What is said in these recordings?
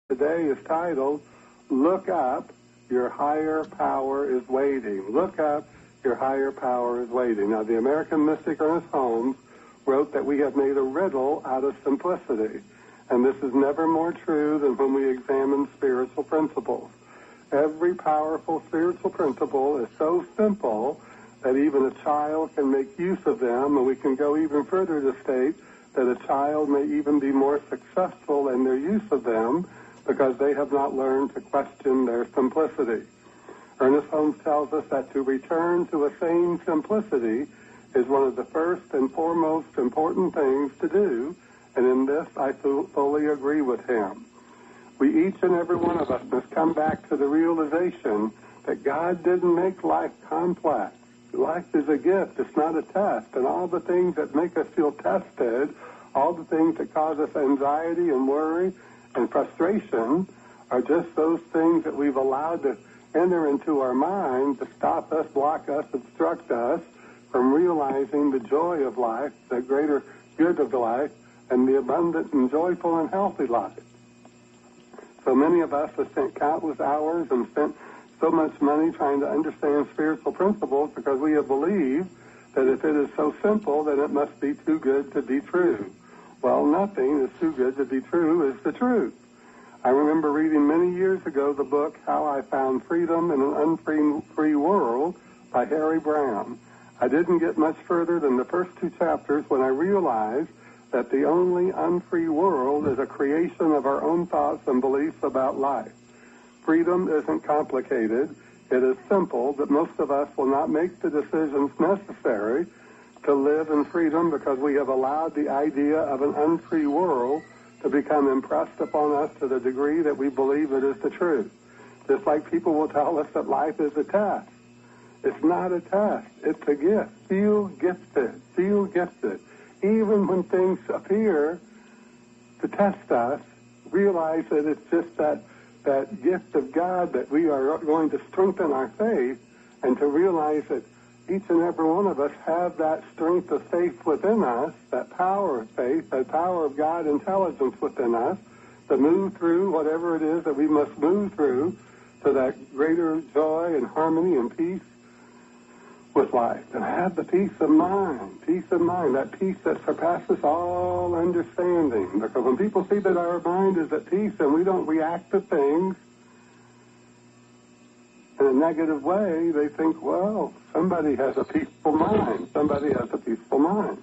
today is titled, Look Up, Your Higher Power is Waiting. Look up, your higher power is waiting. Now, the American mystic Ernest Holmes wrote that we have made a riddle out of simplicity. And this is never more true than when we examine spiritual principles. Every powerful spiritual principle is so simple that even a child can make use of them, and we can go even further to state that a child may even be more successful in their use of them because they have not learned to question their simplicity. Ernest Holmes tells us that to return to a sane simplicity is one of the first and foremost important things to do, and in this I fully agree with him. We each and every one of us must come back to the realization that God didn't make life complex. Life is a gift, it's not a test, and all the things that make us feel tested, all the things that cause us anxiety and worry and frustration are just those things that we've allowed to enter into our mind to stop us, block us, obstruct us from realizing the joy of life, the greater good of life, and the abundant and joyful and healthy life. So many of us have spent countless hours and spent so much money trying to understand spiritual principles because we have believed that if it is so simple, then it must be too good to be true. Well, nothing is too good to be true is the truth. I remember reading many years ago the book How I Found Freedom in an Unfree World by Harry Brown. I didn't get much further than the first two chapters when I realized that the only unfree world is a creation of our own thoughts and beliefs about life. Freedom isn't complicated. It is simple, but most of us will not make the decisions necessary to live in freedom because we have allowed the idea of an unfree world to become impressed upon us to the degree that we believe it is the truth. Just like people will tell us that life is a test. It's not a test. It's a gift. Feel gifted. Feel gifted. Even when things appear to test us, realize that it's just that gift of God that we are going to strengthen our faith, and to realize that each and every one of us have that strength of faith within us, that power of faith, that power of God intelligence within us to move through whatever it is that we must move through to that greater joy and harmony and peace with life. And have the peace of mind, that peace that surpasses all understanding. Because when people see that our mind is at peace and we don't react to things in a negative way, they think, well, somebody has a peaceful mind. Somebody has a peaceful mind.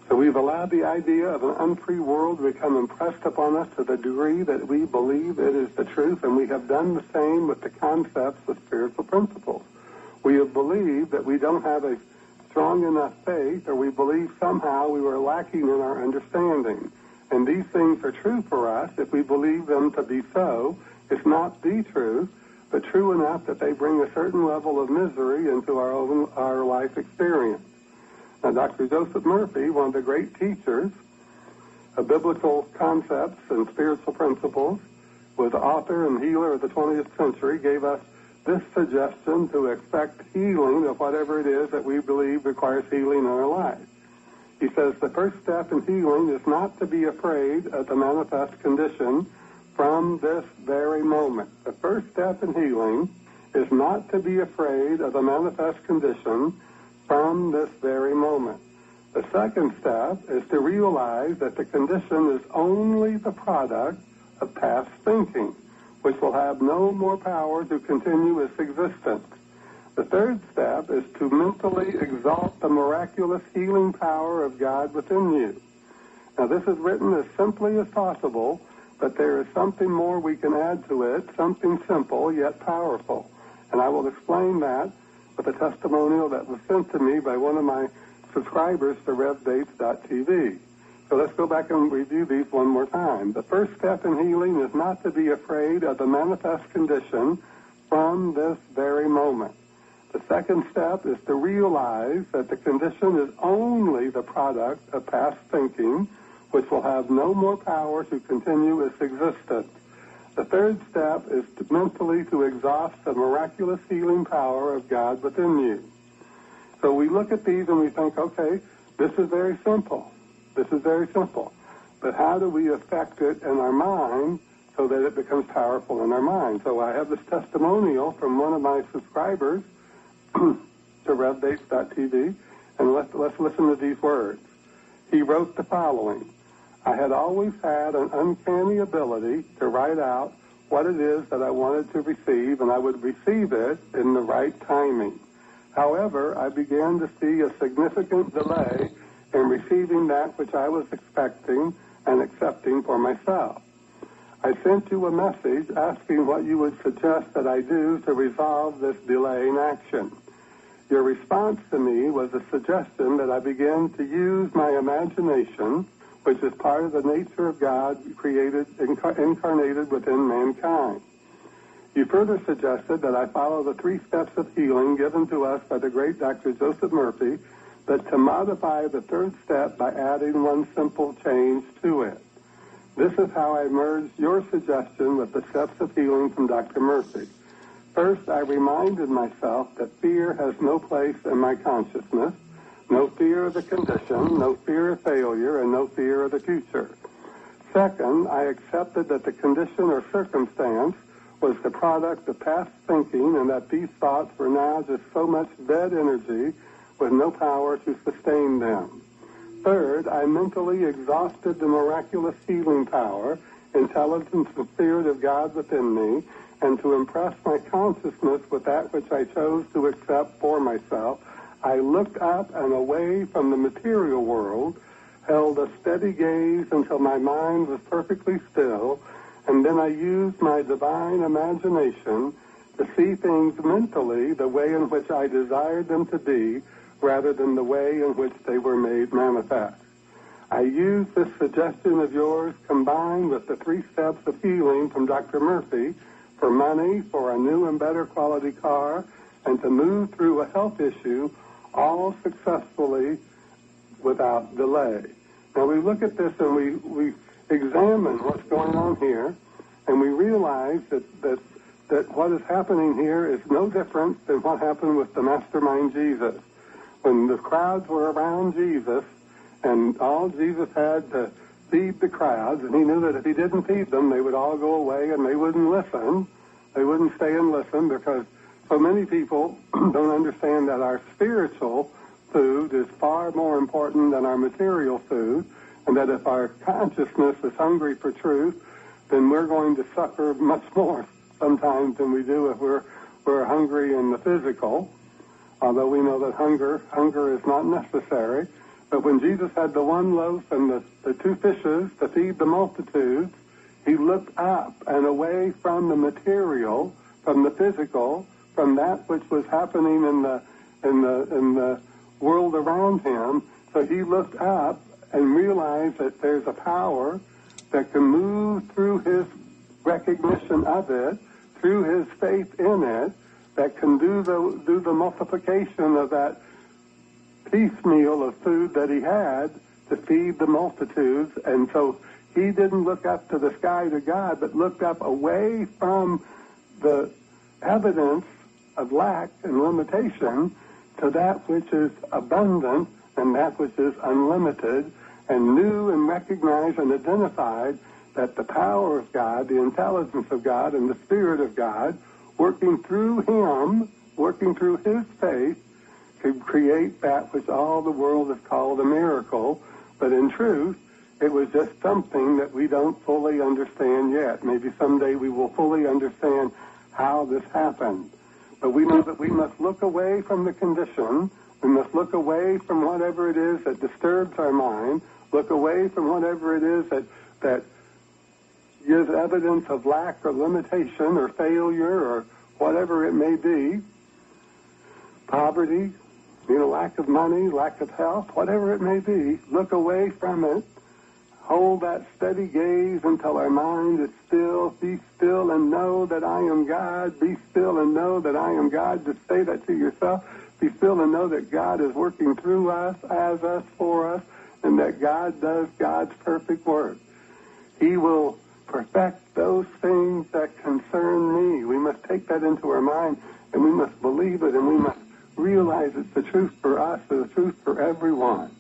So we've allowed the idea of an unfree world to become impressed upon us to the degree that we believe it is the truth, and we have done the same with the concepts of spiritual principles. We have believed that we don't have a strong enough faith, or we believe somehow we were lacking in our understanding. And these things are true for us if we believe them to be so. It's not the truth, but true enough that they bring a certain level of misery into our life experience. Now, Dr. Joseph Murphy, one of the great teachers of biblical concepts and spiritual principles, was the author and healer of the 20th century, gave us this suggestion to expect healing of whatever it is that we believe requires healing in our life. He says the first step in healing is not to be afraid of the manifest condition from this very moment. The first step in healing is not to be afraid of the manifest condition from this very moment. The second step is to realize that the condition is only the product of past thinking, which will have no more power to continue its existence. The third step is to mentally exalt the miraculous healing power of God within you. Now, this is written as simply as possible, but there is something more we can add to it, something simple yet powerful. And I will explain that with a testimonial that was sent to me by one of my subscribers to RevDates.tv. So let's go back and review these one more time. The first step in healing is not to be afraid of the manifest condition from this very moment. The second step is to realize that the condition is only the product of past thinking, which will have no more power to continue its existence. The third step is mentally to exhaust the miraculous healing power of God within you. So we look at these and we think, okay, this is very simple. This is very simple. but how do we affect it in our mind so that it becomes powerful in our mind? So I have this testimonial from one of my subscribers to RevDates.tv, and let's listen to these words. He wrote the following: I had always had an uncanny ability to write out what it is that I wanted to receive, and I would receive it in the right timing. However, I began to see a significant delay in receiving that which I was expecting and accepting for myself. I sent you a message asking what you would suggest that I do to resolve this delay in action. Your response to me was a suggestion that I begin to use my imagination, which is part of the nature of God created, incarnated within mankind. You further suggested that I follow the 3 steps of healing given to us by the great Dr. Joseph Murphy, but to modify the 3rd step by adding one simple change to it. This is how I merged your suggestion with the steps of healing from Dr. Murphy. First, I reminded myself that fear has no place in my consciousness, no fear of the condition, no fear of failure, and no fear of the future. Second, I accepted that the condition or circumstance was the product of past thinking and that these thoughts were now just so much dead energy with no power to sustain them. Third, I mentally exhausted the miraculous healing power, intelligence, and spirit of God within me, and to impress my consciousness with that which I chose to accept for myself, I looked up and away from the material world, held a steady gaze until my mind was perfectly still, and then I used my divine imagination to see things mentally the way in which I desired them to be, rather than the way in which they were made manifest. I used this suggestion of yours combined with the 3 steps of healing from Dr. Murphy for money, for a new and better quality car, and to move through a health issue, all successfully without delay. Now we look at this and we examine what's going on here, and we realize that what is happening here is no different than what happened with the mastermind Jesus. When the crowds were around Jesus, and all Jesus had to feed the crowds, and he knew that if he didn't feed them, they would all go away and they wouldn't listen. They wouldn't stay and listen, because so many people don't understand that our spiritual food is far more important than our material food, and that if our consciousness is hungry for truth, then we're going to suffer much more sometimes than we do if we're hungry in the physical, although we know that hunger is not necessary. But when Jesus had the 1 loaf and the 2 fishes to feed the multitudes, he looked up and away from the material, from the physical, from that which was happening in the world around him. So he looked up and realized that there's a power that can move through his recognition of it, through his faith in it, that can do the multiplication of that piecemeal of food that he had to feed the multitudes. And so he didn't look up to the sky to God, but looked up away from the evidence of lack and limitation to that which is abundant and that which is unlimited, and knew and recognized and identified that the power of God, the intelligence of God, and the Spirit of God, working through him, working through his faith, could create that which all the world has called a miracle. But in truth, it was just something that we don't fully understand yet. Maybe someday we will fully understand how this happened. But we know that we must look away from the condition. We must look away from whatever it is that disturbs our mind, look away from whatever it is that gives evidence of lack or limitation or failure or whatever it may be, poverty, lack of money, lack of health, whatever it may be. Look away from it. Hold that steady gaze until our mind is still. Be still and know that I am God. Be still and know that I am God. Just say that to yourself. Be still and know that God is working through us, as us, for us, and that God does God's perfect work. He will perfect those things that concern me. We must take that into our mind, and we must believe it, and we must realize it's the truth for us and the truth for everyone.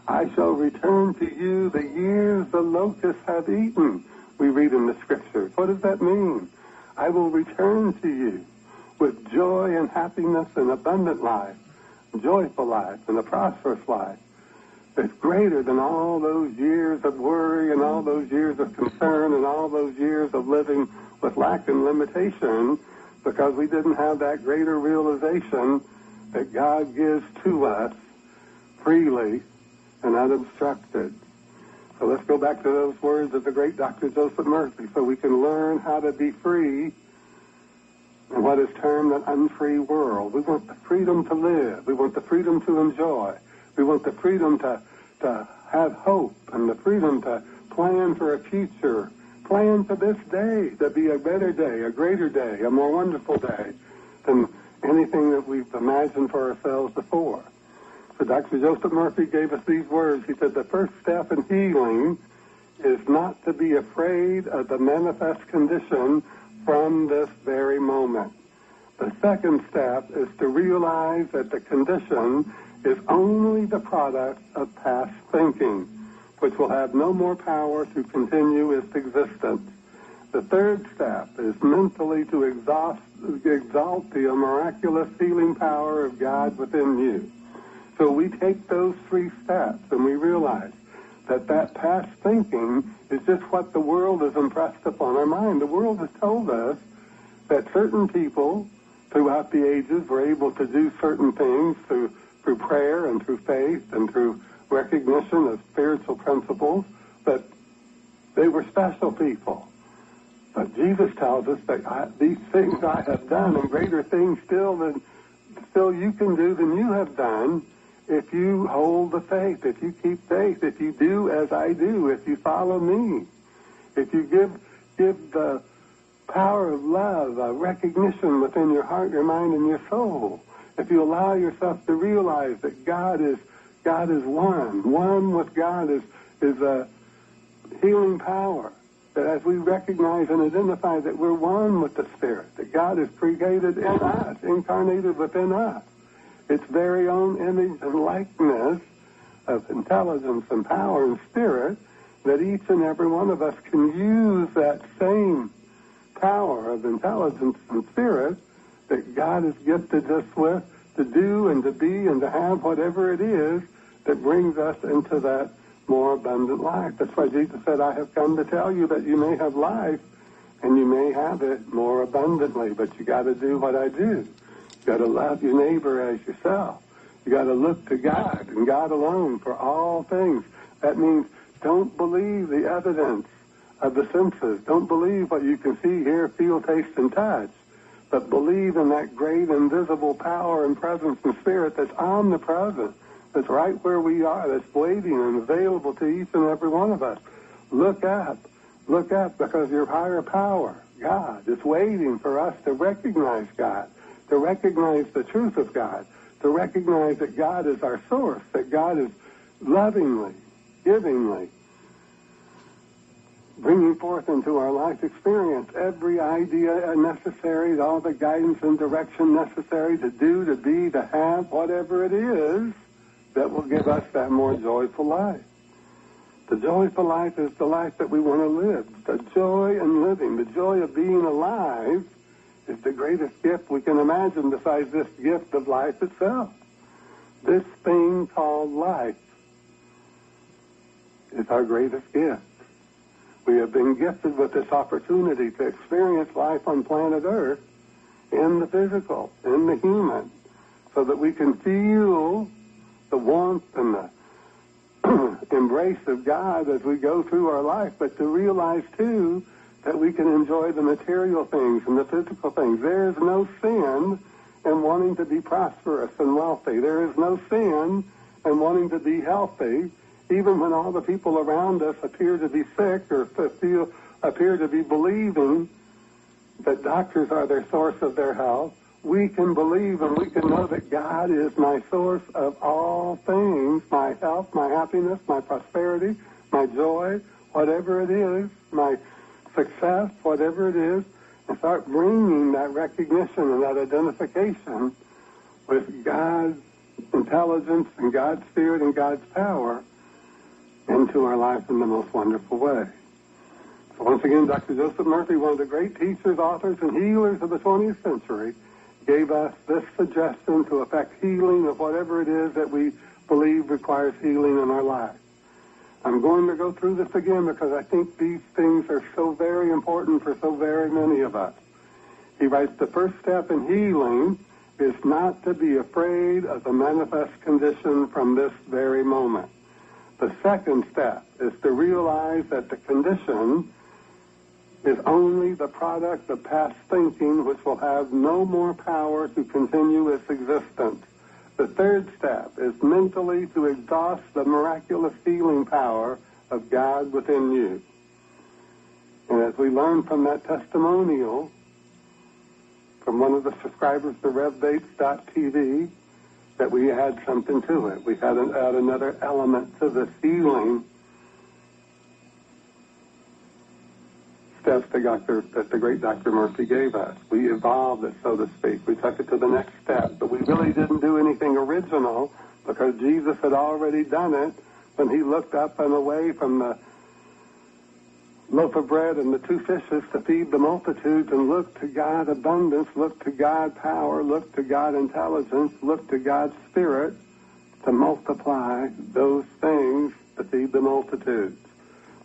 I shall return to you the years the locusts have eaten. We read in the scriptures. What does that mean? I will return to you with joy and happiness and abundant life, joyful life, and a prosperous life. It's greater than all those years of worry and all those years of concern and all those years of living with lack and limitation, because we didn't have that greater realization that God gives to us freely and unobstructed. So let's go back to those words of the great Dr. Joseph Murphy, so we can learn how to be free in what is termed an unfree world. We want the freedom to live. We want the freedom to enjoy. We want the freedom to have hope and the freedom to plan for a future, plan for this day to be a better day, a greater day, a more wonderful day than anything that we've imagined for ourselves before. So Dr. Joseph Murphy gave us these words. He said, the first step in healing is not to be afraid of the manifest condition from this very moment. The second step is to realize that the condition is only the product of past thinking, which will have no more power to continue its existence. The third step is mentally to exalt the miraculous healing power of God within you. So we take those three steps and we realize that past thinking is just what the world has impressed upon our mind. The world has told us that certain people throughout the ages were able to do certain things through prayer and through faith and through recognition of spiritual principles, that they were special people. But Jesus tells us that these things I have done, and greater things still you can do than you have done, if you hold the faith, if you keep faith, if you do as I do, if you follow me, if you give the power of love, a recognition within your heart, your mind, and your soul, if you allow yourself to realize that God is one with God is a healing power, that as we recognize and identify that we're one with the Spirit, that God is created in us, incarnated within us, its very own image and likeness of intelligence and power and spirit, that each and every one of us can use that same power of intelligence and spirit that God has gifted us with to do and to be and to have whatever it is that brings us into that more abundant life. That's why Jesus said, I have come to tell you that you may have life and you may have it more abundantly, but you got to do what I do. You got to love your neighbor as yourself. You got to look to God and God alone for all things. That means don't believe the evidence of the senses. Don't believe what you can see, hear, feel, taste, and touch, but believe in that great invisible power and presence and spirit that's omnipresent, that's right where we are, that's waiting and available to each and every one of us. Look up, because your higher power, God, is waiting for us to recognize God, to recognize the truth of God, to recognize that God is our source, that God is lovingly, givingly bringing forth into our life experience every idea necessary, all the guidance and direction necessary to do, to be, to have, whatever it is that will give us that more joyful life. The joyful life is the life that we want to live. The joy in living, the joy of being alive is the greatest gift we can imagine besides this gift of life itself. This thing called life is our greatest gift. We have been gifted with this opportunity to experience life on planet Earth in the physical, in the human, so that we can feel the warmth and the embrace of God as we go through our life, but to realize, too, that we can enjoy the material things and the physical things. There is no sin in wanting to be prosperous and wealthy. There is no sin in wanting to be healthy, even when all the people around us appear to be sick or appear to be believing that doctors are their source of their health. We can believe and we can know that God is my source of all things, my health, my happiness, my prosperity, my joy, whatever it is, my success, whatever it is, and start bringing that recognition and that identification with God's intelligence and God's spirit and God's power into our life in the most wonderful way. So once again, Dr. Joseph Murphy, one of the great teachers, authors, and healers of the 20th century, gave us this suggestion to effect healing of whatever it is that we believe requires healing in our life. I'm going to go through this again because I think these things are so very important for so very many of us. He writes, the first step in healing is not to be afraid of the manifest condition from this very moment. The second step is to realize that the condition is only the product of past thinking, which will have no more power to continue its existence. The third step is mentally to exhaust the miraculous healing power of God within you. And as we learn from that testimonial from one of the subscribers to RevDates.tv, that we add something to it. We had to add another element to this healing steps that the great Dr. Murphy gave us. We evolved it, so to speak. We took it to the next step. But we really didn't do anything original because Jesus had already done it when he looked up and away from the loaf of bread and the 2 fishes to feed the multitudes and looked to God abundance, looked to God power, looked to God intelligence, looked to God's spirit to multiply those things to feed the multitudes.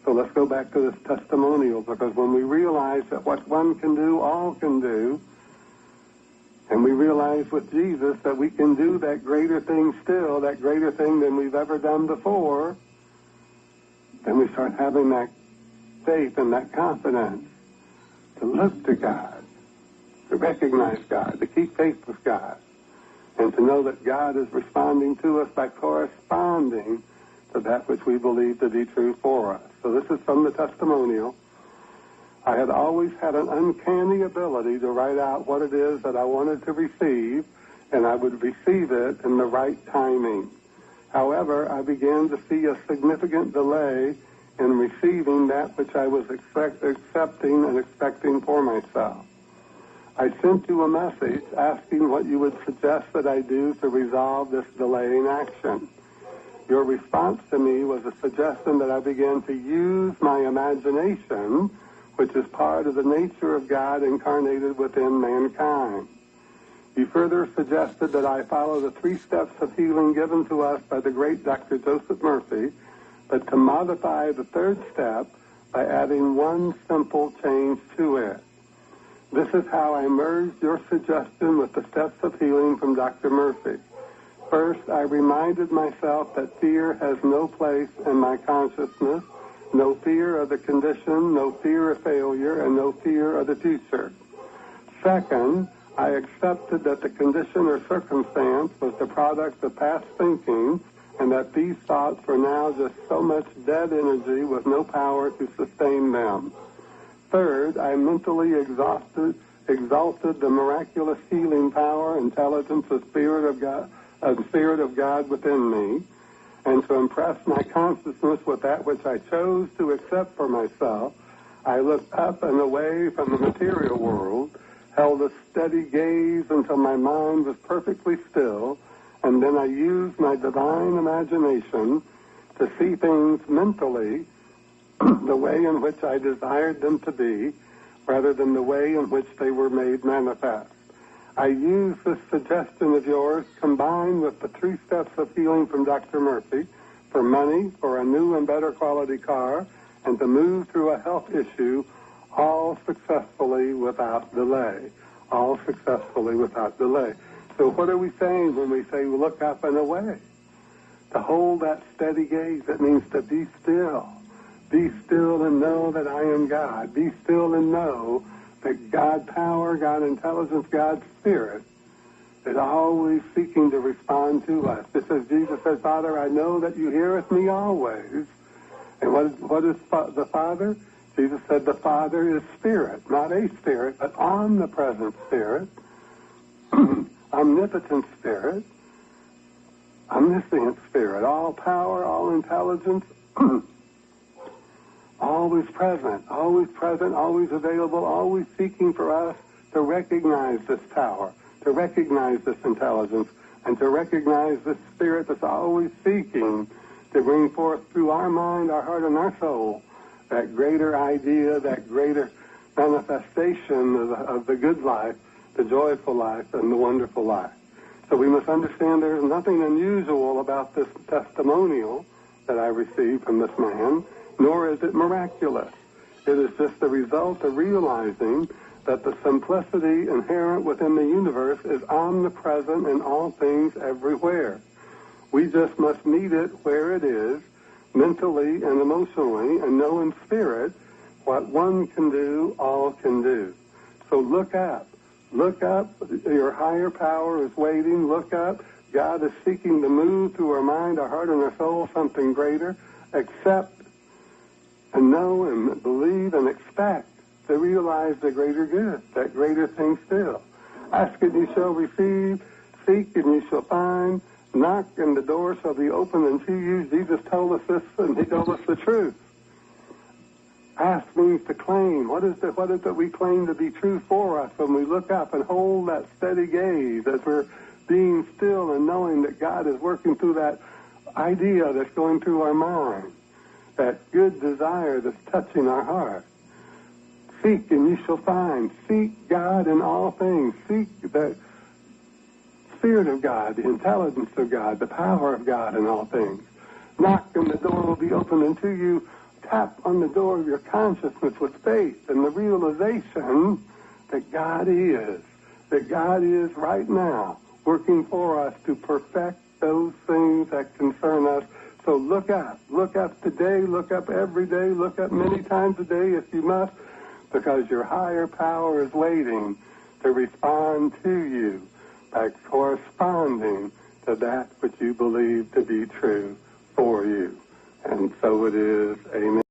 So let's go back to this testimonial, because when we realize that what one can do, all can do, and we realize with Jesus that we can do that greater thing still, that greater thing than we've ever done before, then we start having that faith and that confidence to look to God, to recognize God, to keep faith with God, and to know that God is responding to us by corresponding to that which we believe to be true for us. So this is from the testimonial. I had always had an uncanny ability to write out what it is that I wanted to receive, and I would receive it in the right timing. However, I began to see a significant delay in receiving that which I was accepting and expecting for myself. I sent you a message asking what you would suggest that I do to resolve this delaying action. Your response to me was a suggestion that I begin to use my imagination, which is part of the nature of God incarnated within mankind. You further suggested that I follow the 3 steps of healing given to us by the great Dr. Joseph Murphy, but to modify the 3rd step by adding one simple change to it. This is how I merged your suggestion with the steps of healing from Dr. Murphy. First, I reminded myself that fear has no place in my consciousness, no fear of the condition, no fear of failure, and no fear of the future. Second, I accepted that the condition or circumstance was the product of past thinking, and that these thoughts were now just so much dead energy with no power to sustain them. Third, I mentally exalted the miraculous healing power, intelligence, the Spirit of God within me, and to impress my consciousness with that which I chose to accept for myself, I looked up and away from the material world, held a steady gaze until my mind was perfectly still, and then I used my divine imagination to see things mentally the way in which I desired them to be, rather than the way in which they were made manifest. I used this suggestion of yours, combined with the 3 steps of healing from Dr. Murphy, for money, for a new and better quality car, and to move through a health issue, all successfully without delay. All successfully without delay. So what are we saying when we say look up and away? To hold that steady gaze, it means to be still. Be still and know that I am God. Be still and know that God power, God intelligence, God spirit is always seeking to respond to us. Just as Jesus said, Father, I know that you heareth me always. And what is the Father? Jesus said the Father is spirit, not a spirit, but omnipresent spirit, omnipotent spirit, omniscient spirit, all power, all intelligence, always present, always available, always seeking for us to recognize this power, to recognize this intelligence, and to recognize this spirit that's always seeking to bring forth through our mind, our heart, and our soul that greater idea, that greater manifestation of the good life, the joyful life, and the wonderful life. So we must understand there's nothing unusual about this testimonial that I received from this man, nor is it miraculous. It is just the result of realizing that the simplicity inherent within the universe is omnipresent in all things everywhere. We just must meet it where it is, mentally and emotionally, and know in spirit what one can do, all can do. So look up. Look up. Your higher power is waiting. Look up. God is seeking to move through our mind, our heart, and our soul something greater. Accept and know and believe and expect to realize the greater good, that greater thing still. Ask and you shall receive. Seek and you shall find. Knock and the door shall be opened unto you. Jesus told us this, and he told us the truth. Ask means to claim. What is it we claim to be true for us when we look up and hold that steady gaze as we're being still and knowing that God is working through that idea that's going through our mind, that good desire that's touching our heart. Seek and you shall find. Seek God in all things. Seek the Spirit of God, the intelligence of God, the power of God in all things. Knock and the door will be opened unto you. Tap on the door of your consciousness with faith and the realization that God is right now working for us to perfect those things that concern us. So look up today, look up every day, look up many times a day if you must, because your higher power is waiting to respond to you by corresponding to that which you believe to be true for you. And so it is. Amen.